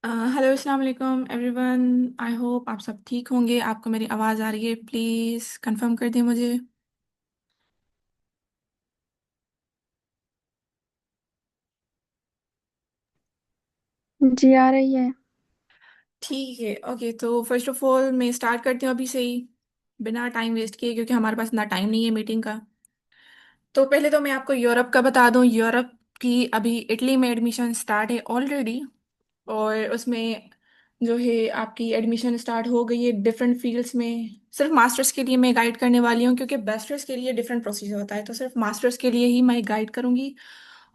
Hello अस्सलाम वालेकुम everyone. I hope आप सब ठीक होंगे। आपको मेरी आवाज़ आ रही है? प्लीज़ कंफर्म कर दें मुझे। जी आ रही है। ठीक है, ओके। तो फर्स्ट ऑफ ऑल मैं स्टार्ट करती हूँ अभी से ही, बिना टाइम वेस्ट किए, क्योंकि हमारे पास इतना टाइम नहीं है मीटिंग का। तो पहले तो मैं आपको यूरोप का बता दूं। यूरोप की अभी इटली में एडमिशन स्टार्ट है ऑलरेडी। और उसमें जो है आपकी एडमिशन स्टार्ट हो गई है डिफरेंट फील्ड्स में। सिर्फ मास्टर्स के लिए मैं गाइड करने वाली हूँ, क्योंकि बैचलर्स के लिए डिफरेंट प्रोसीजर होता है। तो सिर्फ मास्टर्स के लिए ही मैं गाइड करूँगी,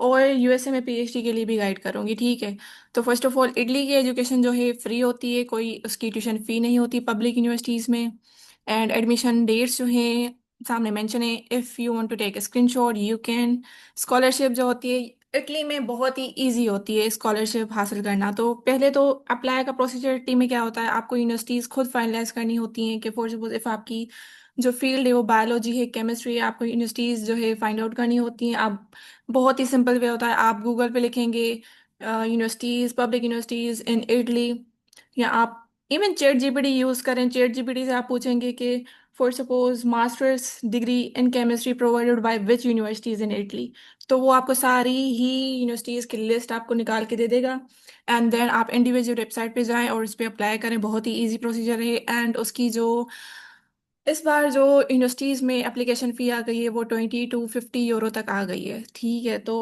और यूएसए में पीएचडी के लिए भी गाइड करूँगी, ठीक है। तो फर्स्ट ऑफ ऑल, इटली की एजुकेशन जो है फ्री होती है, कोई उसकी ट्यूशन फ़ी नहीं होती पब्लिक यूनिवर्सिटीज़ में। एंड एडमिशन डेट्स जो है सामने मेंशन है। If you want to take screenshot you can. Scholarship जो होती है इटली में बहुत ही इजी होती है स्कॉलरशिप हासिल करना। तो पहले तो अप्लाई का प्रोसीजर इटली में क्या होता है, आपको यूनिवर्सिटीज़ खुद फाइनलाइज करनी होती हैं कि फॉर सपोज इफ़ आपकी जो फील्ड है वो बायोलॉजी है, केमिस्ट्री है, आपको यूनिवर्सिटीज़ जो है फाइंड आउट करनी होती हैं। आप बहुत ही सिंपल वे होता है, आप गूगल पे लिखेंगे universities, public universities in Italy, या आप इवन चैट जीपीटी यूज़ करें। चैट जीपीटी से आप पूछेंगे कि for suppose masters degree in chemistry provided by which universities in Italy, तो वो आपको सारी ही यूनिवर्सिटीज़ की लिस्ट आपको निकाल के दे देगा। एंड देन आप इंडिविजुअल वेबसाइट पे जाएं और उस पर अप्लाई करें। बहुत ही इजी प्रोसीजर है। एंड उसकी जो इस बार जो यूनिवर्सिटीज़ में एप्लीकेशन फ़ी आ गई है वो 20 to 50 यूरो तक आ गई है, ठीक है। तो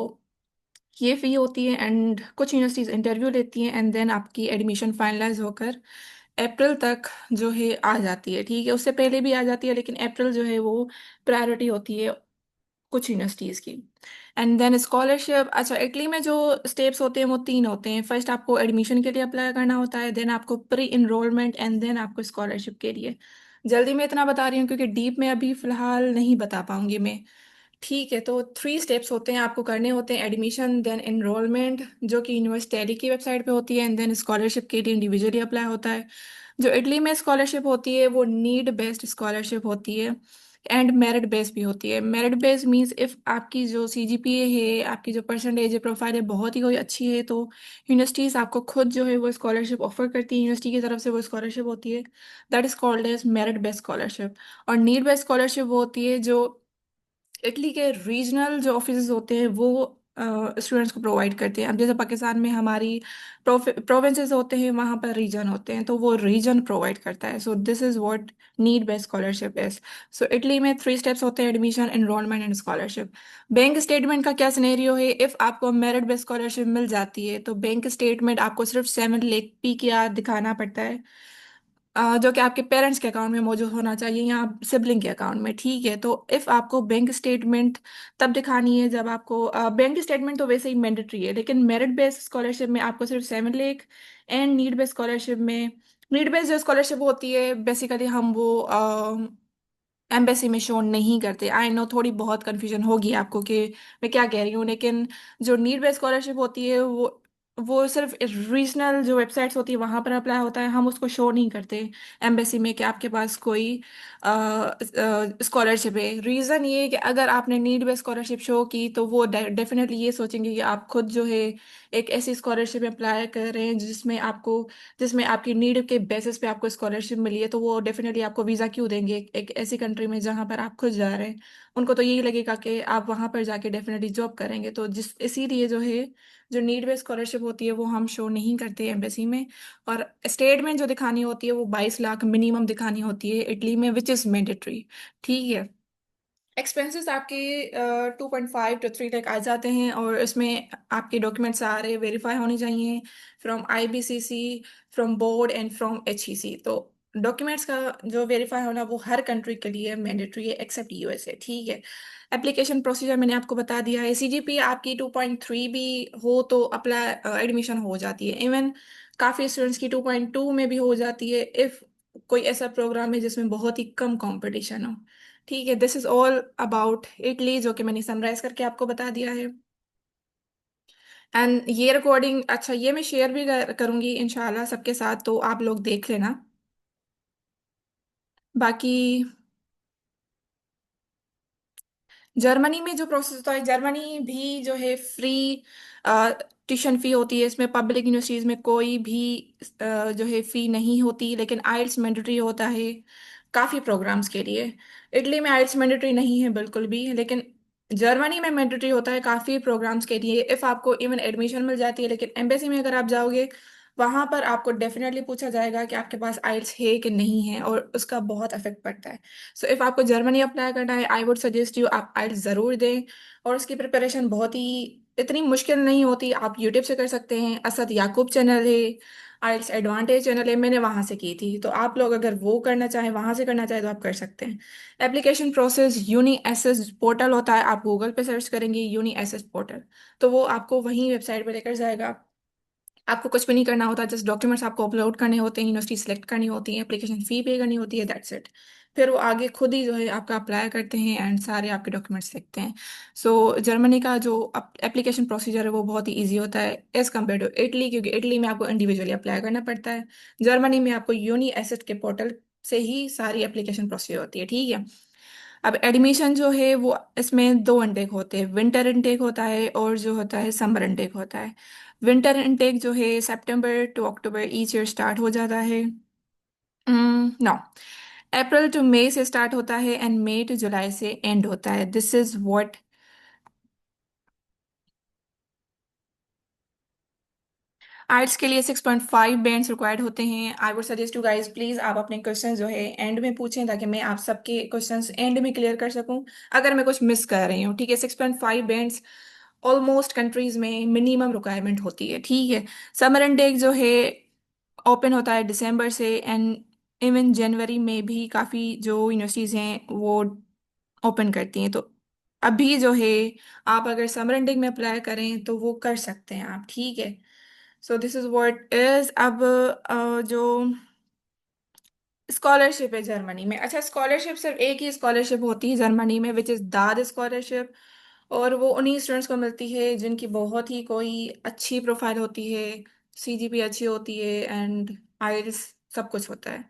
ये फ़ी होती है, एंड कुछ यूनिवर्सिटीज़ इंटरव्यू लेती हैं, एंड देन आपकी एडमिशन फाइनलाइज होकर अप्रैल तक जो है आ जाती है, ठीक है। उससे पहले भी आ जाती है, लेकिन अप्रैल जो है वो प्रायोरिटी होती है कुछ यूनिवर्सिटीज़ की। एंड देन स्कॉलरशिप, अच्छा, इटली में जो स्टेप्स होते हैं वो तीन होते हैं। फर्स्ट आपको एडमिशन के लिए अप्लाई करना होता है, देन आपको प्री इनरोलमेंट, एंड देन आपको स्कॉलरशिप के लिए। जल्दी मैं इतना बता रही हूँ क्योंकि डीप में अभी फ़िलहाल नहीं बता पाऊंगी मैं, ठीक है। तो 3 स्टेप्स होते हैं आपको करने होते हैं, एडमिशन, देन एनरोलमेंट जो कि यूनिवर्सिटी की वेबसाइट पे होती है, एंड देन स्कॉलरशिप के लिए इंडिविजुअली अप्लाई होता है। जो इटली में स्कॉलरशिप होती है वो नीड बेस्ड स्कॉलरशिप होती है, एंड मेरिट बेस भी होती है। मेरिट बेस मींस इफ़ आपकी जो सीजीपीए है, आपकी जो परसेंटेज है, प्रोफाइल है, बहुत ही कोई अच्छी है, तो यूनिवर्सिटीज़ आपको खुद जो है वो स्कॉलरशिप ऑफर करती है। यूनिवर्सिटी की तरफ से वो स्कॉलरशिप होती है, that is called as merit based scholarship. और नीड बेस्ड स्कॉलरशिप वो होती है जो इटली के रीजनल जो ऑफिस होते हैं वो स्टूडेंट्स को प्रोवाइड करते हैं। अब जैसे पाकिस्तान में हमारी प्रोविंसेस होते हैं, वहाँ पर रीजन होते हैं, तो वो रीजन प्रोवाइड करता है। So this is what need based scholarship is. So Italy में 3 स्टेप्स होते हैं, admission, enrolment and scholarship. Bank statement का क्या सिनेरियो है, इफ़ आपको मेरिट बेस्ड स्कॉलरशिप मिल जाती है तो बैंक स्टेटमेंट आपको सिर्फ 7 लाख पी की आर दिखाना पड़ता है, जो कि आपके पेरेंट्स के अकाउंट में मौजूद होना चाहिए या सिबलिंग के अकाउंट में, ठीक है। तो इफ़ आपको बैंक स्टेटमेंट तब दिखानी है जब आपको बैंक स्टेटमेंट तो वैसे ही मैंडेटरी है, लेकिन मेरिट बेस्ड स्कॉलरशिप में आपको सिर्फ 7 lakh. And need based scholarship में, नीड बेस्ड जो स्कॉलरशिप होती है बेसिकली हम वो एम्बेसी में शो नहीं करते। आई नो थोड़ी बहुत कन्फ्यूजन होगी आपको कि मैं क्या कह रही हूँ, लेकिन जो नीड बेस्ड स्कॉलरशिप होती है वो सिर्फ रीजनल जो वेबसाइट्स होती है वहां पर अप्लाई होता है, हम उसको शो नहीं करते एम्बेसी में कि आपके पास कोई स्कॉलरशिप है। रीज़न ये है कि अगर आपने नीड बेस्ड स्कॉलरशिप शो की तो वो डेफिनेटली ये सोचेंगे कि आप खुद जो है एक ऐसी स्कॉलरशिप में अप्लाई कर रहे हैं जिसमें आपकी नीड के बेसिस पे आपको स्कॉलरशिप मिली है, तो वो डेफिनेटली आपको वीज़ा क्यों देंगे एक ऐसी कंट्री में जहाँ पर आप खुद जा रहे हैं। उनको तो यही लगेगा कि आप वहाँ पर जाके डेफिनेटली जॉब करेंगे। तो जिस इसीलिए जो है जो नीड बेस्ड स्कॉलरशिप होती है वो हम शो नहीं करते एम्बेसी में। और स्टेटमेंट जो दिखानी होती है वो 22 लाख मिनिमम दिखानी होती है इटली में, विच इज़ मैंडेटरी, ठीक है। एक्सपेंसेस आपके 2.5 to 3 लाख आ जाते हैं, और इसमें आपके डॉक्यूमेंट्स सारे वेरीफाई होने चाहिए from IBCC, from board and from HEC. तो डॉक्यूमेंट्स का जो वेरीफाई होना वो हर कंट्री के लिए मैंडेटरी है एक्सेप्ट यूएसए, ठीक है। एप्लीकेशन प्रोसीजर मैंने आपको बता दिया है। सीजीपी आपकी 2.3 भी हो तो अप्लाई एडमिशन हो जाती है। इवन काफ़ी स्टूडेंट्स की 2.2 में भी हो जाती है इफ़ कोई ऐसा प्रोग्राम है जिसमें बहुत ही कम कंपटीशन हो, ठीक है। This is all about Italy, जो कि मैंने समराइज करके आपको बता दिया है। एंड ये रिकॉर्डिंग, अच्छा, ये मैं शेयर भी करूंगी इंशाल्लाह सबके साथ, तो आप लोग देख लेना। बाकी जर्मनी में जो प्रोसेस होता है, जर्मनी भी जो है फ्री ट्यूशन फी होती है। इसमें पब्लिक यूनिवर्सिटीज में कोई भी जो है फी नहीं होती, लेकिन आइल्स मैंडेटरी होता है काफ़ी प्रोग्राम्स के लिए। इटली में आइल्स मैंडेटरी नहीं है बिल्कुल भी, लेकिन जर्मनी में मैंडेटरी होता है काफ़ी प्रोग्राम्स के लिए। इफ़ आपको इवन एडमिशन मिल जाती है, लेकिन एम्बेसी में अगर आप जाओगे वहाँ पर आपको डेफिनेटली पूछा जाएगा कि आपके पास आइल्स है कि नहीं है, और उसका बहुत इफेक्ट पड़ता है। सो इफ़ आपको जर्मनी अप्लाई करना है, आई वुड सजेस्ट यू आप आइल्स ज़रूर दें। और उसकी प्रिपरेशन बहुत ही इतनी मुश्किल नहीं होती, आप यूट्यूब से कर सकते हैं। असद याकूब चैनल है, आइल्स एडवांटेज चैनल है, मैंने वहाँ से की थी। तो आप लोग अगर वो करना चाहें, वहाँ से करना चाहें, तो आप कर सकते हैं। Application process uni assist portal होता है, आप गूगल पे सर्च करेंगे यूनी एसएस पोर्टल, तो वो आपको वहीं वेबसाइट पे लेकर जाएगा। आपको कुछ भी नहीं करना होता, जस्ट डॉक्यूमेंट्स आपको अपलोड करने होते हैं, यूनिवर्सिटी सेलेक्ट करनी होती है, एप्लीकेशन फ़ी पे करनी होती है, दैट्स इट। फिर वो आगे खुद ही जो है आपका अप्लाई करते हैं एंड सारे आपके डॉक्यूमेंट्स लिखते हैं। सो जर्मनी का जो एप्लीकेशन प्रोसीजर है वो बहुत ही ईजी होता है एज़ कम्पेयर टू इटली, क्योंकि इटली में आपको इंडिविजुअली अप्लाई करना पड़ता है। जर्मनी में आपको यूनी एसेट के पोर्टल से ही सारी एप्लीकेशन प्रोसीजर होती है, ठीक है। अब एडमिशन जो है वो इसमें दो इनटेक होते हैं, विंटर इनटेक होता है और जो होता है समर इनटेक होता है। विंटर इनटेक जो है सितंबर टू अक्टूबर ईच ईयर स्टार्ट हो जाता है। नो, अप्रैल टू मई से स्टार्ट होता है एंड मई टू जुलाई से एंड होता है। दिस इज व्हाट आर्ट्स के लिए 6.5 बैंड्स रिक्वायर्ड होते हैं। I would suggest to guys please आप अपने क्वेश्चन जो है एंड में पूछें, ताकि मैं आप सबके क्वेश्चंस एंड में क्लियर कर सकूं अगर मैं कुछ मिस कर रही हूँ, ठीक है। 6.5 बैंड्स ऑलमोस्ट कंट्रीज में मिनिमम रिक्वायरमेंट होती है, ठीक है। समर इनटेक जो है ओपन होता है दिसंबर से एंड इवन जनवरी में भी काफ़ी जो यूनिवर्सिटीज़ हैं वो ओपन करती हैं। तो अभी जो है आप अगर समर इनटेक में अप्लाई करें तो वो कर सकते हैं आप, ठीक है। So this is what is. अब जो स्कॉलरशिप है जर्मनी में, अच्छा स्कॉलरशिप सिर्फ एक ही स्कॉलरशिप होती है जर्मनी में, विच इज़ दाद स्कॉलरशिप। और वो उन्हीं स्टूडेंट्स को मिलती है जिनकी बहुत ही कोई अच्छी प्रोफाइल होती है, सीजीपी अच्छी होती है एंड आइल्स सब कुछ होता है।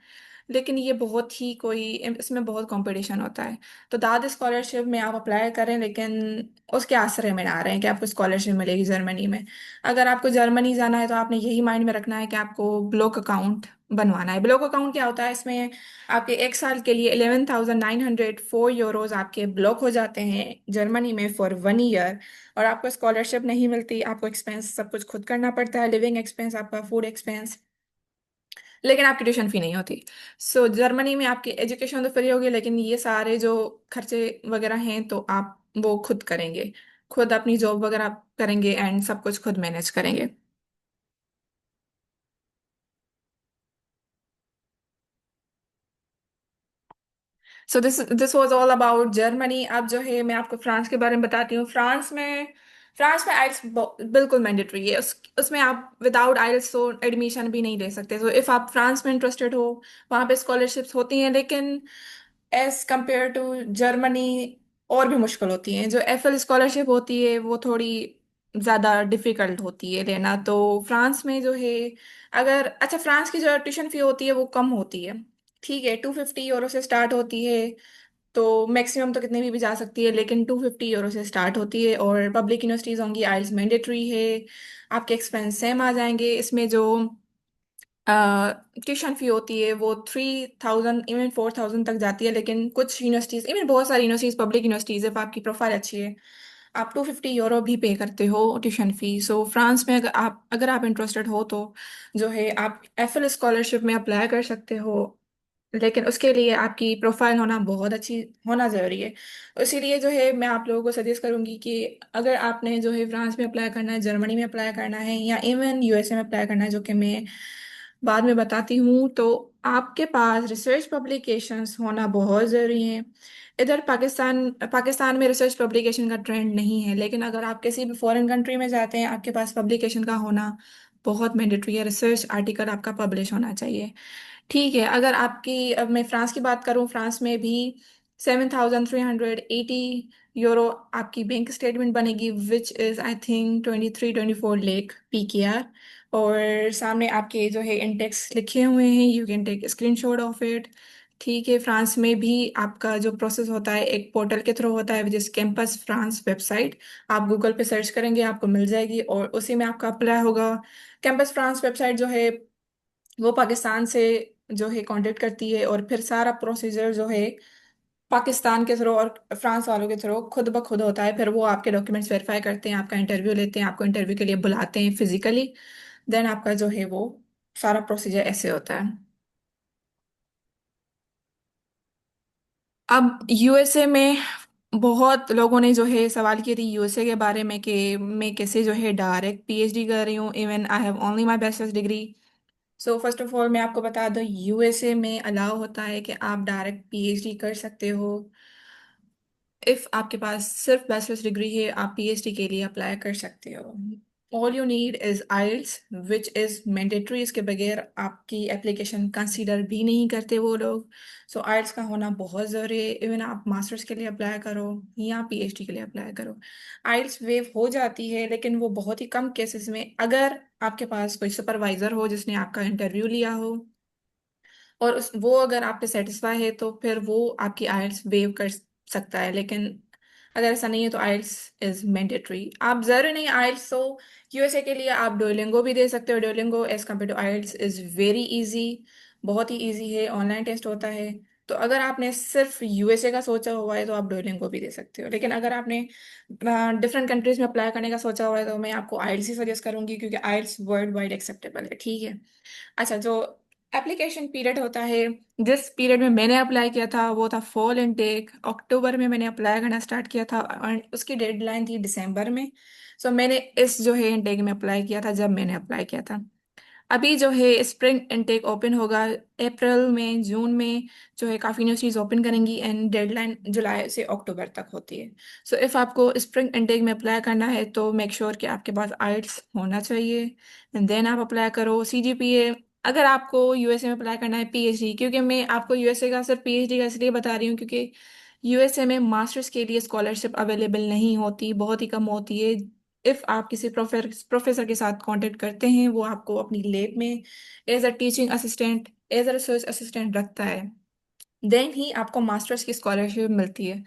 लेकिन ये बहुत ही कोई इसमें बहुत कंपटीशन होता है। तो दाद स्कॉलरशिप में आप अप्लाई करें, लेकिन उसके आश्रय में ना रहे हैं कि आपको स्कॉलरशिप मिलेगी जर्मनी में। अगर आपको जर्मनी जाना है तो आपने यही माइंड में रखना है कि आपको ब्लॉक अकाउंट बनवाना है। ब्लॉक अकाउंट क्या होता है, इसमें आपके एक साल के लिए 11,904 यूरोज आपके ब्लॉक हो जाते हैं जर्मनी में फॉर 1 ईयर। और आपको स्कॉलरशिप नहीं मिलती, आपको एक्सपेंस सब कुछ खुद करना पड़ता है, लिविंग एक्सपेंस, आपका फूड एक्सपेंस, लेकिन आपकी ट्यूशन फी नहीं होती। सो जर्मनी में आपकी एजुकेशन तो फ्री होगी, लेकिन ये सारे जो खर्चे वगैरह हैं तो आप वो खुद करेंगे, खुद अपनी जॉब वगैरह करेंगे एंड सब कुछ खुद मैनेज करेंगे। So this was all about Germany. अब जो है मैं आपको फ्रांस के बारे में बताती हूँ। फ्रांस में आइल्स बिल्कुल मैंडेटरी है। उसमें आप विदाउट आइल्स तो एडमिशन भी नहीं ले सकते। तो इफ़ आप फ्रांस में इंटरेस्टेड हो, वहाँ पे स्कॉलरशिप्स होती हैं, लेकिन एज कंपेयर टू जर्मनी और भी मुश्किल होती हैं। जो एफएल स्कॉलरशिप होती है वो थोड़ी ज़्यादा डिफिकल्ट होती है लेना। तो फ्रांस में जो है, अगर अच्छा फ्रांस की जो ट्यूशन फी होती है वो कम होती है, ठीक है। 250 यूरो से स्टार्ट होती है। तो मैक्सिमम तो कितने भी जा सकती है, लेकिन 250 यूरो से स्टार्ट होती है। और पब्लिक यूनिवर्सिटीज होंगी, आइल्स मैंडेटरी है, आपके एक्सपेंस सेम आ जाएंगे। इसमें जो ट्यूशन फी होती है वो 3,000 इवन 4,000 तक जाती है। लेकिन कुछ यूनिवर्सिटीज, इवन बहुत सारी यूनिवर्सिटीज पब्लिक यूनिवर्सिटीज है, आपकी प्रोफाइल अच्छी है, आप 250 यूरो भी पे करते हो ट्यूशन फी। सो फ्रांस में अगर आप इंटरेस्टेड हो तो जो है आप एफएल स्कॉलरशिप में अप्लाई कर सकते हो। लेकिन उसके लिए आपकी प्रोफाइल होना बहुत अच्छी होना ज़रूरी है। इसीलिए जो है मैं आप लोगों को सजेस्ट करूंगी कि अगर आपने जो है फ्रांस में अप्लाई करना है, जर्मनी में अप्लाई करना है, या इवन यूएसए में अप्लाई करना है, जो कि मैं बाद में बताती हूँ, तो आपके पास रिसर्च पब्लिकेशंस होना बहुत ज़रूरी है। इधर पाकिस्तान में रिसर्च पब्लिकेशन का ट्रेंड नहीं है, लेकिन अगर आप किसी भी फॉरेन कंट्री में जाते हैं, आपके पास पब्लिकेशन का होना बहुत मैंडेटरी है। रिसर्च आर्टिकल आपका पब्लिश होना चाहिए, ठीक है। अगर आपकी, अब मैं फ्रांस की बात करूं, फ्रांस में भी 7,380 यूरो आपकी बैंक स्टेटमेंट बनेगी, which is I think 23-24 lakh PKR। और सामने आपके जो है इंडेक्स लिखे हुए हैं, you can take screenshot of it. ठीक है, फ्रांस में भी आपका जो प्रोसेस होता है एक पोर्टल के थ्रू होता है, जिस कैंपस फ्रांस वेबसाइट। आप गूगल पे सर्च करेंगे, आपको मिल जाएगी और उसी में आपका अप्लाई होगा। कैंपस फ्रांस वेबसाइट जो है वो पाकिस्तान से जो है कांटेक्ट करती है, और फिर सारा प्रोसीजर जो है पाकिस्तान के थ्रू और फ्रांस वालों के थ्रू खुद ब खुद होता है। फिर वो आपके डॉक्यूमेंट्स वेरीफाई करते हैं, आपका इंटरव्यू लेते हैं, आपको इंटरव्यू के लिए बुलाते हैं फिजिकली। देन आपका जो है वो सारा प्रोसीजर ऐसे होता है। अब यूएसए में बहुत लोगों ने जो है सवाल किए थे यूएसए के बारे में कि मैं कैसे जो है डायरेक्ट पीएचडी कर रही हूँ, even I have only my bachelors degree. So first of all मैं आपको बता दूं, यूएसए में अलाउ होता है कि आप डायरेक्ट पीएचडी कर सकते हो। इफ आपके पास सिर्फ बैचलर्स डिग्री है, आप पीएचडी के लिए अप्लाई कर सकते हो। All you need is IELTS, which is mandatory. इसके बगैर आपकी एप्लीकेशन कंसीडर भी नहीं करते वो लोग। सो आइल्स का होना बहुत ज़रूरी है, इवन आप मास्टर्स के लिए अप्लाई करो या पीएचडी के लिए अप्लाई करो। आइल्स वेव हो जाती है, लेकिन वो बहुत ही कम केसेस में, अगर आपके पास कोई सुपरवाइजर हो जिसने आपका इंटरव्यू लिया हो और उस वो अगर आप पे सेटिस्फाई है, तो फिर वो आपकी आइल्स वेव कर सकता है। लेकिन अगर ऐसा नहीं है तो आइल्स इज मैंडेटरी। आप जरूरी नहीं आइल्स तो यूएसए के लिए आप डोलिंगो भी दे सकते हो। Duolingo as compare to IELTS is very easy, बहुत ही इजी है, ऑनलाइन टेस्ट होता है। तो अगर आपने सिर्फ यूएसए का सोचा हुआ है तो आप डोलिंगो भी दे सकते हो, लेकिन अगर आपने डिफरेंट कंट्रीज में अप्लाई करने का सोचा हुआ है तो मैं आपको आइल्स ही सजेस्ट करूंगी, क्योंकि आइल्स वर्ल्ड वाइड एक्सेप्टेबल है। ठीक है। अच्छा, जो एप्लीकेशन पीरियड होता है, जिस पीरियड में मैंने अप्लाई किया था वो था फॉल इनटेक। अक्टूबर में मैंने अप्लाई करना स्टार्ट किया था और उसकी डेडलाइन थी दिसंबर में। सो मैंने इस जो है इनटेक में अप्लाई किया था जब मैंने अप्लाई किया था। अभी जो है स्प्रिंग इनटेक ओपन होगा अप्रैल में, जून में जो है काफ़ी यूनिवर्सिटीज ओपन करेंगी, एंड डेडलाइन जुलाई से अक्टूबर तक होती है। सो इफ़ आपको स्प्रिंग इनटेक में अप्लाई करना है तो मेक श्योर कि आपके पास आइल्स होना चाहिए, एंड देन आप अप्लाई करो। सीजीपीए, अगर आपको यूएसए में अप्लाई करना है पीएचडी, क्योंकि मैं आपको यूएसए का सिर्फ पीएचडी का इसलिए बता रही हूँ क्योंकि यूएसए में मास्टर्स के लिए स्कॉलरशिप अवेलेबल नहीं होती, बहुत ही कम होती है। इफ़ आप किसी प्रोफेसर के साथ कांटेक्ट करते हैं, वो आपको अपनी लैब में as a teaching assistant, as a research assistant रखता है, देन ही आपको मास्टर्स की स्कॉलरशिप मिलती है।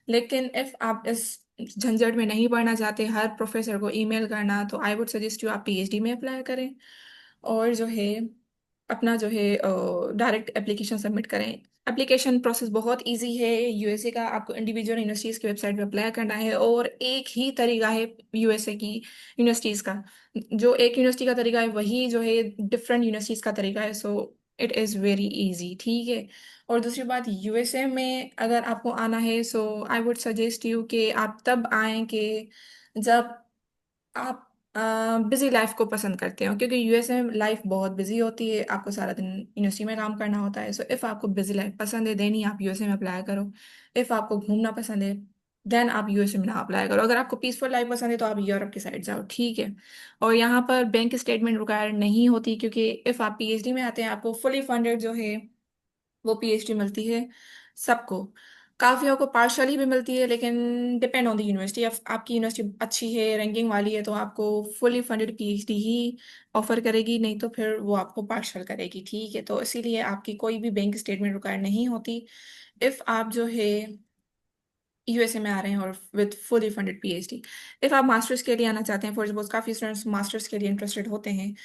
लेकिन इफ़ आप इस झंझट में नहीं पढ़ना चाहते हर प्रोफेसर को ईमेल करना, तो आई वुड सजेस्ट यू आप पीएचडी में अप्लाई करें, और जो है अपना जो है डायरेक्ट एप्लीकेशन सबमिट करें। एप्लीकेशन प्रोसेस बहुत इजी है यूएसए का। आपको इंडिविजुअल यूनिवर्सिटीज़ की वेबसाइट पे अप्लाई करना है, और एक ही तरीका है यूएसए की यूनिवर्सिटीज़ का। जो एक यूनिवर्सिटी का तरीका है वही जो है डिफरेंट यूनिवर्सिटीज़ का तरीका है। So it is very easy. ठीक है। और दूसरी बात, यूएसए में अगर आपको आना है, सो आई वुड सजेस्ट यू कि आप तब आएँ कि जब आप बिजी लाइफ को पसंद करते हो, क्योंकि यूएसए में लाइफ बहुत बिजी होती है, आपको सारा दिन यूनिवर्सिटी में काम करना होता है। सो इफ़ आपको बिजी लाइफ पसंद है, देन ही आप यूएसए में अप्लाई करो। इफ़ आपको घूमना पसंद है, देन आप यूएसए में ना अप्लाई करो। अगर आपको पीसफुल लाइफ पसंद है तो आप यूरोप की साइड जाओ। ठीक है। और यहाँ पर बैंक स्टेटमेंट रिक्वायर नहीं होती, क्योंकि इफ़ आप पीएचडी में आते हैं आपको फुली फंडेड जो है वो पीएचडी मिलती है सबको। काफियों को पार्शली भी मिलती है, लेकिन डिपेंड ऑन द यूनिवर्सिटी। आपकी यूनिवर्सिटी अच्छी है, रैंकिंग वाली है, तो आपको फुली फंडेड पीएचडी ही ऑफर करेगी, नहीं तो फिर वो आपको पार्शल करेगी। ठीक है। तो इसीलिए आपकी कोई भी बैंक स्टेटमेंट रिक्वायर नहीं होती इफ़ आप जो है यूएसए में आ रहे हैं और with fully funded PhD. If आप मास्टर्स के लिए आना चाहते हैं, फॉर सपोज काफ़ी स्टूडेंट्स मास्टर्स के लिए इंटरेस्टेड होते हैं,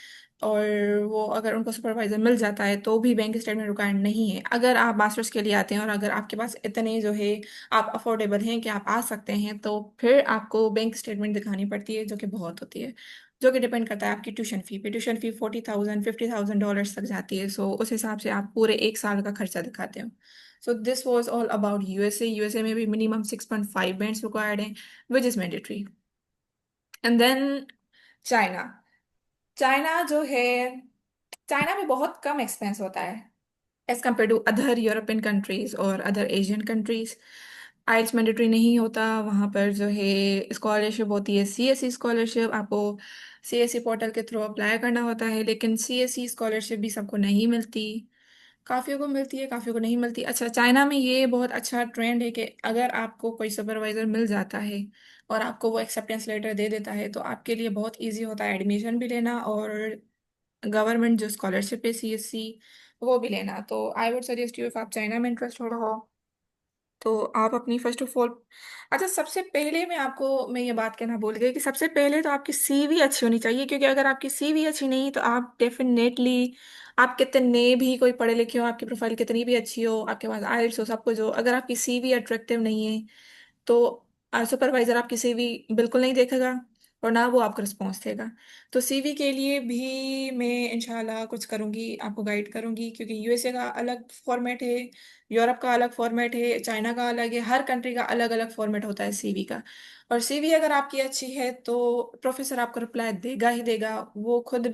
और वो अगर उनको सुपरवाइजर मिल जाता है तो भी बैंक स्टेटमेंट रिक्वायर्ड नहीं है। अगर आप मास्टर्स के लिए आते हैं और अगर आपके पास इतने जो है आप अफोर्डेबल हैं कि आप आ सकते हैं, तो फिर आपको बैंक स्टेटमेंट दिखानी पड़ती है, जो कि बहुत होती है, जो कि डिपेंड करता है आपकी ट्यूशन फी पे। ट्यूशन फी 40,000 $50,000 तक जाती है। सो उस हिसाब से आप पूरे एक साल का खर्चा दिखाते हो। So this was all about USA. USA में भी minimum 6.5 bands required हैं, which is mandatory. And then China. China जो है, चाइना में बहुत कम एक्सपेंस होता है as compare to other European countries और other Asian countries. IELTS mandatory नहीं होता वहाँ पर। जो है स्कॉलरशिप होती है सीएससी स्कॉलरशिप, आपको सीएससी पोर्टल के थ्रू अप्लाई करना होता है, लेकिन सीएससी स्कॉलरशिप भी सबको नहीं मिलती। काफियों को मिलती है, काफियों को नहीं मिलती। अच्छा, चाइना में ये बहुत अच्छा ट्रेंड है कि अगर आपको कोई सुपरवाइजर मिल जाता है और आपको वो एक्सेप्टेंस लेटर दे देता है, तो आपके लिए बहुत इजी होता है एडमिशन भी लेना, और गवर्नमेंट जो स्कॉलरशिप है सीएससी वो भी लेना। तो आई वुड सजेस्ट यू, इफ आप चाइना में इंटरेस्टेड हो तो आप अपनी फर्स्ट ऑफ ऑल, अच्छा सबसे पहले मैं ये बात कहना भूल गई कि सबसे पहले तो आपकी सीवी अच्छी होनी चाहिए, क्योंकि अगर आपकी सीवी अच्छी नहीं तो आप डेफिनेटली, आप कितने भी कोई पढ़े लिखे हो, आपकी प्रोफाइल कितनी भी अच्छी हो, आपके पास आइल्स हो, सब कुछ हो, अगर आपकी सीवी अट्रैक्टिव नहीं है तो सुपरवाइजर आपकी सीवी बिल्कुल नहीं देखेगा और ना वो आपको रिस्पॉन्स देगा। तो सीवी के लिए भी मैं इंशाल्लाह कुछ करूंगी, आपको गाइड करूंगी, क्योंकि यूएसए का अलग फॉर्मेट है, यूरोप का अलग फॉर्मेट है, चाइना का अलग है, हर कंट्री का अलग अलग फॉर्मेट होता है सीवी का। और सीवी अगर आपकी अच्छी है तो प्रोफेसर आपको रिप्लाई देगा ही देगा, वो खुद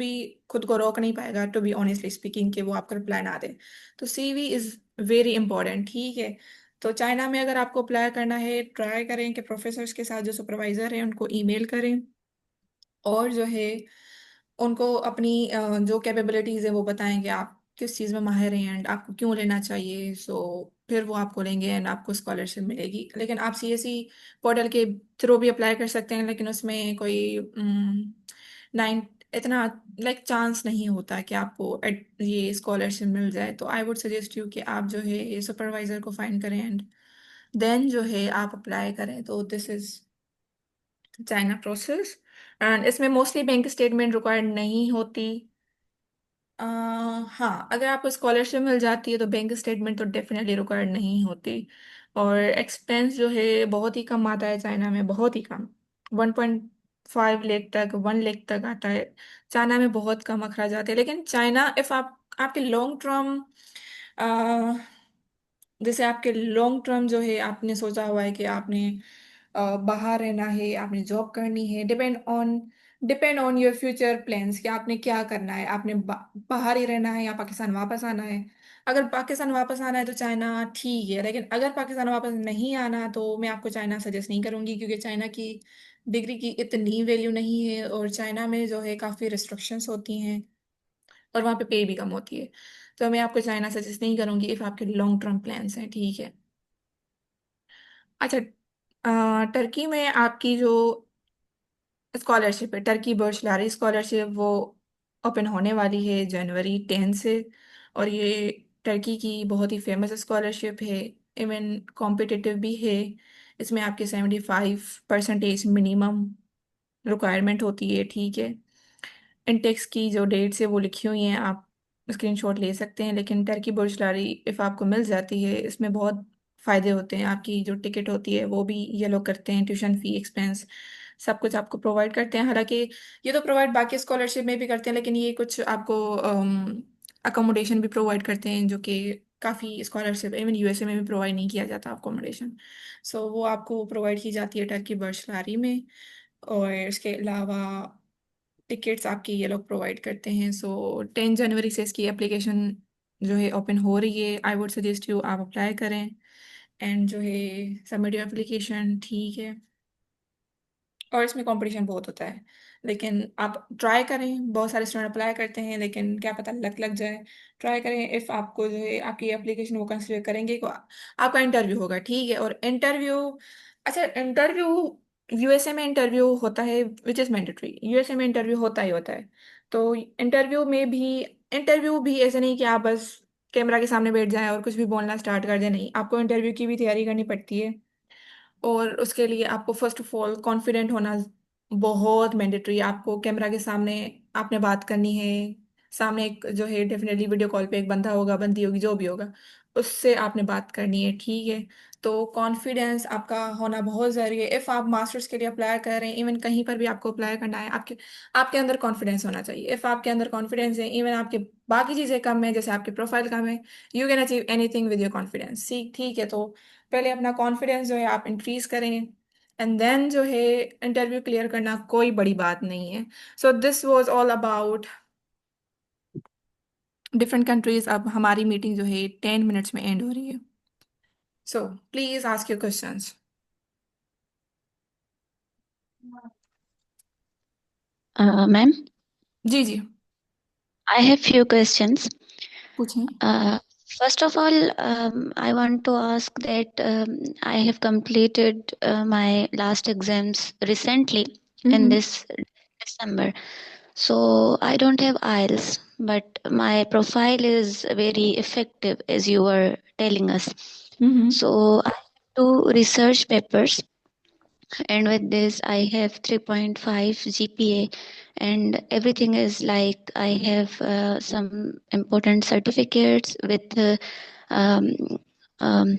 को रोक नहीं पाएगा, टू बी ऑनेस्टली स्पीकिंग, कि वो आपको रिप्लाई ना दे। तो सीवी इज वेरी इंपॉर्टेंट, ठीक है। तो चाइना में अगर आपको अप्लाई करना है, ट्राई करें कि प्रोफेसर्स के साथ जो सुपरवाइजर हैं उनको ईमेल करें, और जो है उनको अपनी जो कैपेबिलिटीज है वो बताएं कि आप किस चीज़ में माहिर हैं एंड आपको क्यों लेना चाहिए। सो फिर वो आपको लेंगे एंड आपको स्कॉलरशिप मिलेगी। लेकिन आप सीएसई पोर्टल के थ्रू भी अप्लाई कर सकते हैं, लेकिन उसमें कोई नाइन इतना लाइक चांस नहीं होता कि आपको ये स्कॉलरशिप मिल जाए। तो आई वुड सजेस्ट यू कि आप जो है ये सुपरवाइजर को फाइंड करें एंड देन जो है आप अप्लाई करें। तो this is China process. And इसमें मोस्टली बैंक स्टेटमेंट रिक्वायर्ड नहीं होती। अ, हाँ, अगर आपको स्कॉलरशिप मिल जाती है तो बैंक स्टेटमेंट तो डेफिनेटली रिक्वायर्ड नहीं होती। और एक्सपेंस जो है बहुत ही कम आता है चाइना में, बहुत ही कम। 1.5 लाख तक, 1 लाख तक आता है। चाइना में बहुत कम अखराज आते हैं। लेकिन चाइना, इफ आप आपके लॉन्ग टर्म, जैसे आपके लॉन्ग टर्म जो है आपने सोचा हुआ है कि आपने बाहर रहना है, आपने जॉब करनी है, depend on your future plans कि आपने क्या करना है, आपने बाहर ही रहना है या पाकिस्तान वापस आना है। अगर पाकिस्तान वापस आना है तो चाइना ठीक है, लेकिन अगर पाकिस्तान वापस नहीं आना तो मैं आपको चाइना सजेस्ट नहीं करूंगी, क्योंकि चाइना की डिग्री की इतनी वैल्यू नहीं है, और चाइना में जो है काफ़ी रिस्ट्रिक्शंस होती हैं, और वहाँ पे भी कम होती है। तो मैं आपको चाइना सजेस्ट नहीं करूंगी इफ़ आपके लॉन्ग टर्म प्लान्स हैं, ठीक है। अच्छा, टर्की में आपकी जो स्कॉलरशिप है, टर्की बर्शलारी स्कॉलरशिप, वो ओपन होने वाली है जनवरी 10 से। और ये टर्की की बहुत ही फेमस स्कॉलरशिप है, इवन कॉम्पिटिटिव भी है। इसमें आपके 75% मिनिमम रिक्वायरमेंट होती है, ठीक है। इंटेक्स की जो डेट्स है वो लिखी हुई हैं, आप स्क्रीनशॉट ले सकते हैं। लेकिन टर्की बुर्सलारी इफ़ आपको मिल जाती है, इसमें बहुत फ़ायदे होते हैं। आपकी जो टिकट होती है वो भी ये लोग करते हैं, ट्यूशन फ़ी, एक्सपेंस, सब कुछ आपको प्रोवाइड करते हैं। हालांकि ये तो प्रोवाइड बाकी स्कॉलरशिप में भी करते हैं, लेकिन ये कुछ आपको अकोमोडेशन भी प्रोवाइड करते हैं, जो कि काफ़ी स्कॉलरशिप इवन यूएसए में भी प्रोवाइड नहीं किया जाता अकोमोडेशन। सो वो आपको प्रोवाइड की जाती है टर्की बर्सलारी में। और इसके अलावा टिकट्स आपकी ये लोग प्रोवाइड करते हैं। सो 10 जनवरी से इसकी एप्लीकेशन जो है ओपन हो रही है। आई वुड सजेस्ट यू आप अप्लाई करें एंड जो है सबमिट योर एप्लीकेशन, ठीक है। और इसमें कंपटीशन बहुत होता है, लेकिन आप ट्राई करें। बहुत सारे स्टूडेंट अप्लाई करते हैं, लेकिन क्या पता लक लग जाए। ट्राई करें, इफ़ आपको जो है आपकी एप्लीकेशन वो कंसिडर करेंगे को आपका इंटरव्यू होगा, ठीक है। और इंटरव्यू, अच्छा इंटरव्यू, यूएसए में इंटरव्यू होता है विच इज़ मैंडेटरी, यूएसए में इंटरव्यू होता ही होता है। तो इंटरव्यू भी ऐसे नहीं कि आप बस कैमरा के सामने बैठ जाएं और कुछ भी बोलना स्टार्ट कर दें, नहीं, आपको इंटरव्यू की भी तैयारी करनी पड़ती है। और उसके लिए आपको फर्स्ट ऑफ ऑल कॉन्फिडेंट होना बहुत मैंडेटरी है। आपको कैमरा के सामने आपने बात करनी है, सामने एक जो है डेफिनेटली वीडियो कॉल पे एक बंदा होगा, बंदी होगी, जो भी होगा, उससे आपने बात करनी है, ठीक है। तो कॉन्फिडेंस आपका होना बहुत ज़रूरी है। इफ़ आप मास्टर्स के लिए अप्लाई कर रहे हैं, इवन कहीं पर भी आपको अप्लाई करना है, आपके आपके अंदर कॉन्फिडेंस होना चाहिए। इफ़ आपके अंदर कॉन्फिडेंस है, इवन आपके बाकी चीज़ें कम है, जैसे आपकी प्रोफाइल कम है, you can achieve anything with your confidence, ठीक है। तो पहले अपना कॉन्फिडेंस जो है आप इंक्रीज करें, एंड देन जो है इंटरव्यू क्लियर करना कोई बड़ी बात नहीं है। So this was all about different countries. अब हमारी मीटिंग जो है 10 मिनट्स में एंड हो रही है, so please ask your questions. Ma'am, जी जी, I have few questions. पूछें। Uh, First of all, I want to ask that I have completed my last exams recently in hmm. this December. So I don't have IELTS. but my profile is very effective, as you were telling us. Mm-hmm. So I have two research papers, and with this I have 3.5 GPA, and everything is like I have some important certificates with um, um,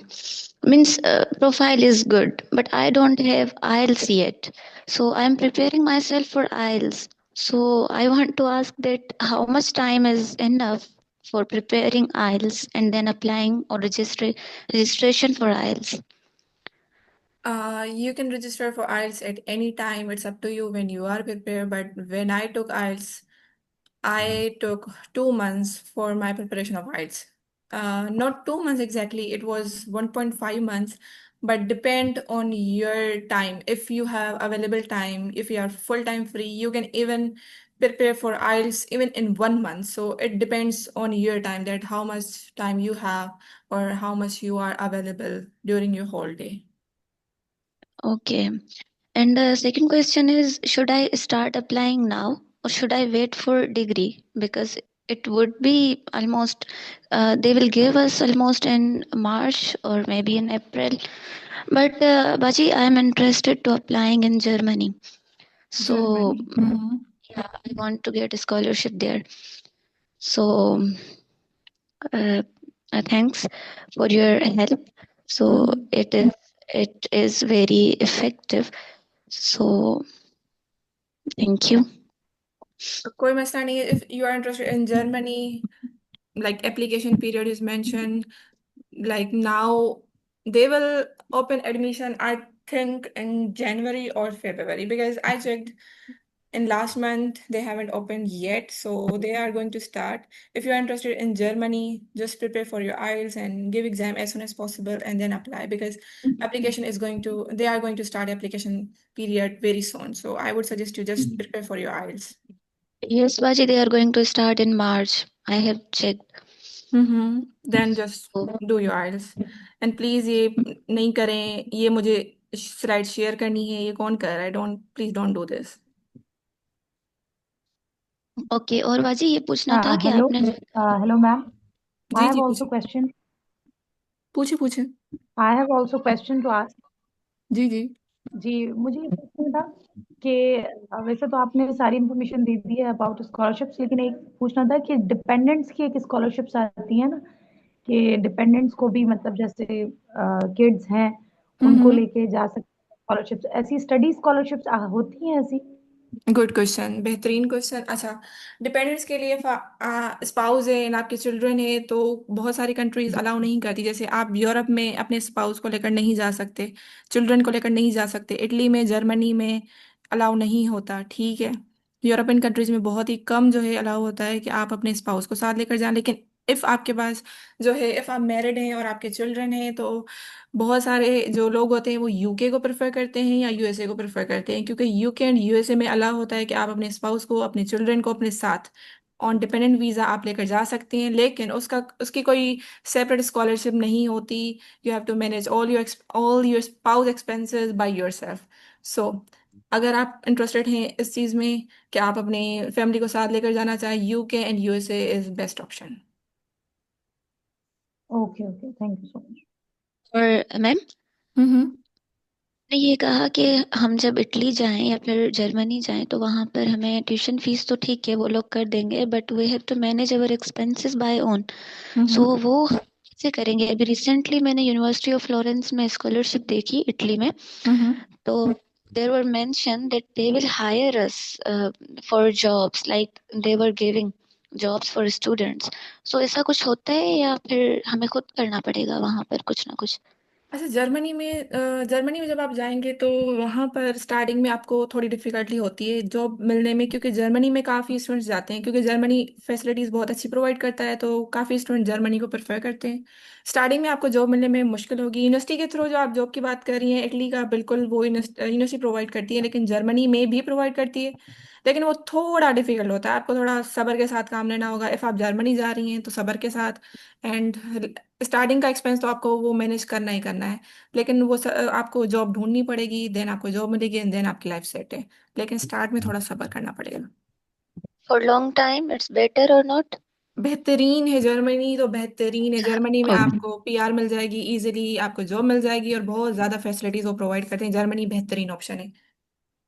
means profile is good, but I don't have IELTS yet, so I'm preparing myself for IELTS. So I want to ask that how much time is enough for preparing IELTS and then applying or registration for IELTS. You can register for IELTS at any time. It's up to you when you are prepared. But when I took IELTS, I took 2 months for my preparation of IELTS. Not 2 months exactly, it was 1.5 months, but depend on your time. If you have available time, if you are full-time free, you can even prepare for IELTS even in 1 month. So it depends on your time, that how much time you have or how much you are available during your whole day. Okay. And the second question is, should I start applying now or should I wait for degree? Because it would be almost, they will give us almost in March or maybe in April. But Baji, I am interested to applying in Germany. So Germany. Mm-hmm. yeah, I want to get a scholarship there. So uh, thanks for your help. So Mm-hmm. it is very effective. So thank you. कोई मसला नहीं है. If you are interested in Germany, like application period is mentioned, like now they will open admission, I think in January or February, because I checked in last month they haven't opened yet, so they are going to start. If you are interested in Germany, just prepare for your IELTS and give exam as soon as possible and then apply, because application is going to they are going to start application period very soon, so I would suggest you just prepare for your IELTS. Yes, Baji, they are going to start in March. I have checked. Hmm. Then just So, do your IELTS. And please ये नहीं करें, ये मुझे slide share करनी है, ये कौन कर रहा है, don't please don't do this. Okay, और बाजी ये पूछना था कि Hello, आपने hello, ma'am. I ji have ji also पूछे question. पूछे पूछे. I have also question to ask. जी जी. जी, मुझे ये पूछना था कि वैसे तो आपने सारी इन्फॉर्मेशन दे दी है अबाउट स्कॉलरशिप्स, लेकिन एक पूछना था कि डिपेंडेंट्स की एक स्कॉलरशिप्स आती है ना, कि डिपेंडेंट्स को भी मतलब जैसे किड्स हैं, उनको हम्म. लेके जा सकते हैं स्कॉलरशिप्स, ऐसी स्टडी स्कॉलरशिप्स होती हैं ऐसी? गुड क्वेश्चन, बेहतरीन क्वेश्चन. अच्छा, डिपेंडेंट्स के लिए स्पाउस है एंड आपके चिल्ड्रन है, तो बहुत सारी कंट्रीज अलाउ नहीं करती. जैसे आप यूरोप में अपने स्पाउस को लेकर नहीं जा सकते, चिल्ड्रन को लेकर नहीं जा सकते. इटली में, जर्मनी में अलाउ नहीं होता, ठीक है. यूरोपियन कंट्रीज में बहुत ही कम जो है अलाउ होता है कि आप अपने स्पाउस को साथ लेकर जाएं. लेकिन इफ़ आपके पास जो है, इफ़ आप मैरिड हैं और आपके चिल्ड्रन हैं, तो बहुत सारे जो लोग होते हैं वो यूके को प्रेफर करते हैं या यूएसए को प्रेफर करते हैं, क्योंकि यूके एंड यूएसए में अलाउ होता है कि आप अपने स्पाउस को, अपने चिल्ड्रन को अपने साथ ऑन डिपेंडेंट वीज़ा आप लेकर जा सकते हैं. लेकिन उसकी कोई सेपरेट स्कॉलरशिप नहीं होती. You have to manage all your spouse expenses by yourself. So अगर आप इंटरेस्टेड हैं इस चीज़ में कि आप अपने फैमिली को साथ लेकर जाना चाहें, UK and USA is best option. Okay okay, thank you so much. और मैम हम्म. ने ये कहा कि हम जब इटली जाएं या फिर जर्मनी जाएं तो वहां पर हमें ट्यूशन फीस तो ठीक है वो लोग कर देंगे, but we have to manage our expenses by own. So hmm. वो कैसे करेंगे? अभी रिसेंटली मैंने यूनिवर्सिटी ऑफ फ्लोरेंस में स्कॉलरशिप देखी इटली में. हम्म. तो there were mentioned that they will hire us for jobs, like they were giving jobs for students. So ऐसा कुछ होता है या फिर हमें खुद करना पड़ेगा वहां पर कुछ ना कुछ? अच्छा, जर्मनी में जब आप जाएंगे तो वहाँ पर स्टार्टिंग में आपको थोड़ी डिफिकल्टी होती है जॉब मिलने में, क्योंकि जर्मनी में काफ़ी स्टूडेंट्स जाते हैं, क्योंकि जर्मनी फैसिलिटीज़ बहुत अच्छी प्रोवाइड करता है, तो काफ़ी स्टूडेंट जर्मनी को प्रेफर करते हैं. स्टार्टिंग में आपको जॉब मिलने में मुश्किल होगी. यूनिवर्सिटी के थ्रू जो आप जॉब की बात कर रही हैं, इटली का बिल्कुल वो यूनिवर्सिटी प्रोवाइड करती है, लेकिन जर्मनी में भी प्रोवाइड करती है. लेकिन वो थोड़ा डिफिकल्ट होता है, आपको थोड़ा सब्र के साथ काम लेना होगा. इफ़ आप जर्मनी जा रही हैं तो सब्र के साथ. एंड स्टार्टिंग का एक्सपेंस तो आपको वो मैनेज करना ही करना है. लेकिन आपको जॉब ढूंढनी पड़ेगी, देन आपको जॉब मिलेगी एंड देन आपकी लाइफ सेट है. लेकिन स्टार्ट में थोड़ा सब्र करना पड़ेगा. For long time, it's better or not? बेहतरीन है जर्मनी, तो बेहतरीन है जर्मनी में। Okay. आपको पीआर मिल जाएगी इजीली, आपको जॉब मिल जाएगी, और बहुत ज्यादा फैसिलिटीज वो प्रोवाइड करते हैं। जर्मनी बेहतरीन ऑप्शन है।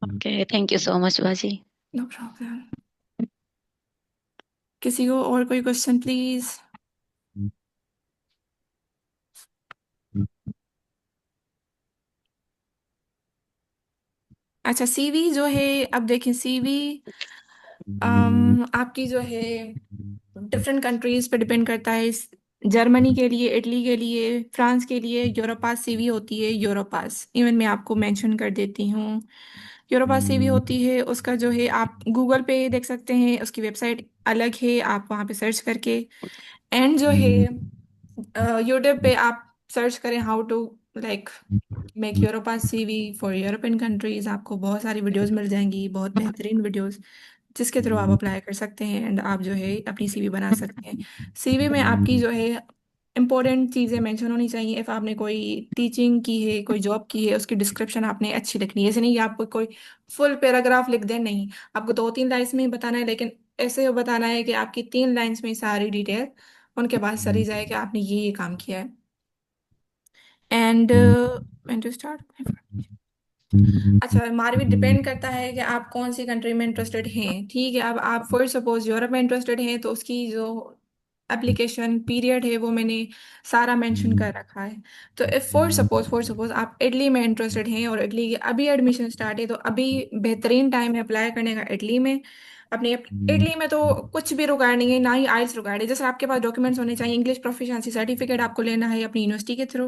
Okay. Thank you so much, Baji. No problem. किसी को और कोई क्वेश्चन प्लीज? अच्छा, सीवी जो है, अब देखें सीवी आपकी जो है डिफरेंट कंट्रीज पे डिपेंड करता है। जर्मनी के लिए, इटली के लिए, फ्रांस के लिए यूरोपास सीवी होती है। यूरोपास इवन मैं आपको मेंशन कर देती हूँ। यूरोपास सीवी होती है, उसका जो है आप गूगल पे देख सकते हैं, उसकी वेबसाइट अलग है, आप वहाँ पे सर्च करके। एंड जो है यूट्यूब पे आप सर्च करें how to like make Europass CV for European countries, आपको बहुत सारी वीडियोस मिल जाएंगी, बहुत बेहतरीन वीडियोस, जिसके थ्रू आप अप्लाई कर सकते हैं एंड आप जो है अपनी सीवी बना सकते हैं। सीवी में आपकी जो है इंपॉर्टेंट चीज़ें मेंशन होनी चाहिए। इफ़ आपने कोई टीचिंग की है, कोई जॉब की है, उसकी डिस्क्रिप्शन आपने अच्छी लिखनी है। ऐसे नहीं कि आपको कोई फुल पैराग्राफ लिख दें, नहीं, आपको 2-3 लाइन्स में ही बताना है, लेकिन ऐसे बताना है कि आपकी 3 लाइन्स में सारी डिटेल उनके बाद सरी जाए कि आपने ये काम किया है। And when to start. अच्छा, हमारे भी डिपेंड करता है कि आप कौन सी कंट्री में इंटरेस्टेड हैं। ठीक है, अब आप फॉर सपोज यूरोप में इंटरेस्टेड हैं, तो उसकी जो एप्लीकेशन पीरियड है वो मैंने सारा मेंशन कर रखा है। तो इफ फॉर सपोज आप इटली में इंटरेस्टेड हैं और इटली की अभी एडमिशन स्टार्ट है, तो अभी बेहतरीन टाइम है अप्लाई करने का इटली में। अपने इटली में तो कुछ भी रुकायत नहीं है, ना ही आइल्स रुकायत है। जैसे आपके पास डॉक्यूमेंट्स होने चाहिए, इंग्लिश प्रोफिशिएंसी सर्टिफिकेट आपको लेना है अपनी यूनिवर्सिटी के थ्रू।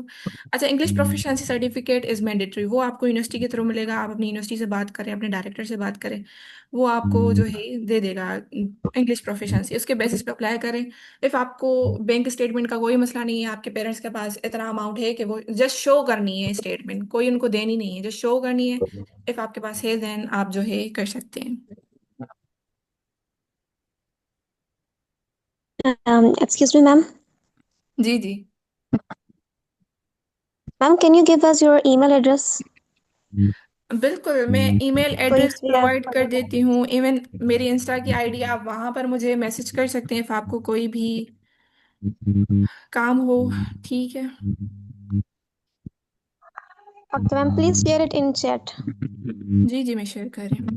अच्छा, English proficiency certificate is mandatory, वो आपको यूनिवर्सिटी के थ्रू मिलेगा। आप अपनी यूनिवर्सिटी से बात करें, अपने डायरेक्टर से बात करें, वो आपको जो है दे देगा इंग्लिश प्रोफिशिएंसी, उसके बेसिस पे अप्लाई करें। इफ आपको बैंक स्टेटमेंट का कोई मसला नहीं है, आपके पेरेंट्स के पास इतना अमाउंट है कि वो जस्ट शो करनी है, स्टेटमेंट कोई उनको देनी नहीं है, जस्ट शो करनी है। इफ आपके पास है देन आप जो है कर सकते हैं। Excuse me, ma'am. जी जी, Ma'am, can you give us your email address? बिल्कुल, मैं email address Please, we have. Provide कर देती हूँ। इवन मेरी इंस्टा की आईडी, आप वहाँ पर मुझे मैसेज कर सकते हैं if आपको कोई भी काम हो। ठीक है। Okay, ma'am, please share it in chat. जी जी, मैं शेयर कर रही हूँ।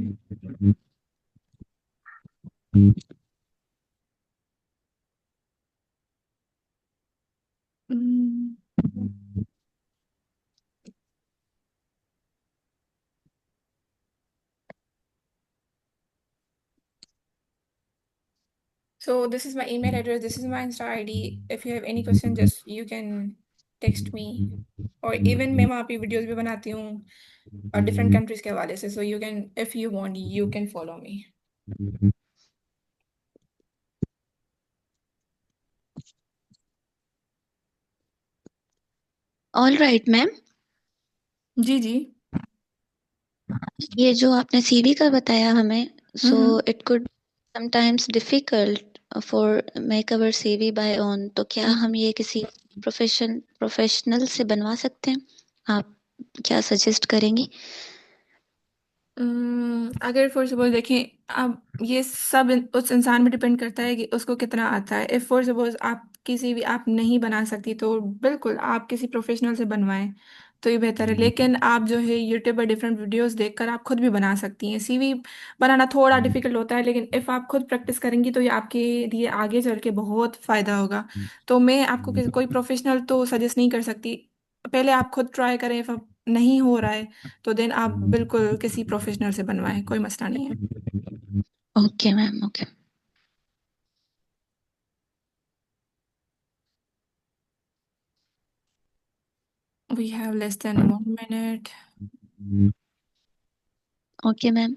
So this is my email address, this is my Insta ID. If you have any question, just you can text me, और इवन मैं वहाँ पे वीडियोस भी बनाती हूँ और डिफरेंट कंट्रीज के हवाले से, so you can, if you want you can follow me. All right, ma'am. जी जी। ये जो आपने सीवी का बताया हमें, so hmm. it could sometimes difficult for make our CV by own. तो क्या हम ये किसी प्रोफेशनल से बनवा सकते हैं? आप क्या सजेस्ट करेंगी? अगर फॉर सपोज देखें, अब ये सब उस इंसान पे डिपेंड करता है कि उसको कितना आता है। इफ़ फॉर सपोज आप किसी भी आप नहीं बना सकती, तो बिल्कुल आप किसी प्रोफेशनल से बनवाएं तो ये बेहतर है। लेकिन आप जो है यूट्यूब पर डिफरेंट वीडियोस देखकर आप खुद भी बना सकती हैं। सीवी बनाना थोड़ा डिफिकल्ट होता है, लेकिन इफ़ आप खुद प्रैक्टिस करेंगी तो ये आपके लिए आगे चल के बहुत फ़ायदा होगा। तो मैं आपको कोई प्रोफेशनल तो सजेस्ट नहीं कर सकती। पहले आप खुद ट्राई करें, if आप नहीं हो रहा है तो देन आप बिल्कुल किसी प्रोफेशनल से बनवाएं, कोई मसला नहीं है। Okay ma'am, okay. We have less than 1 minute. Okay ma'am,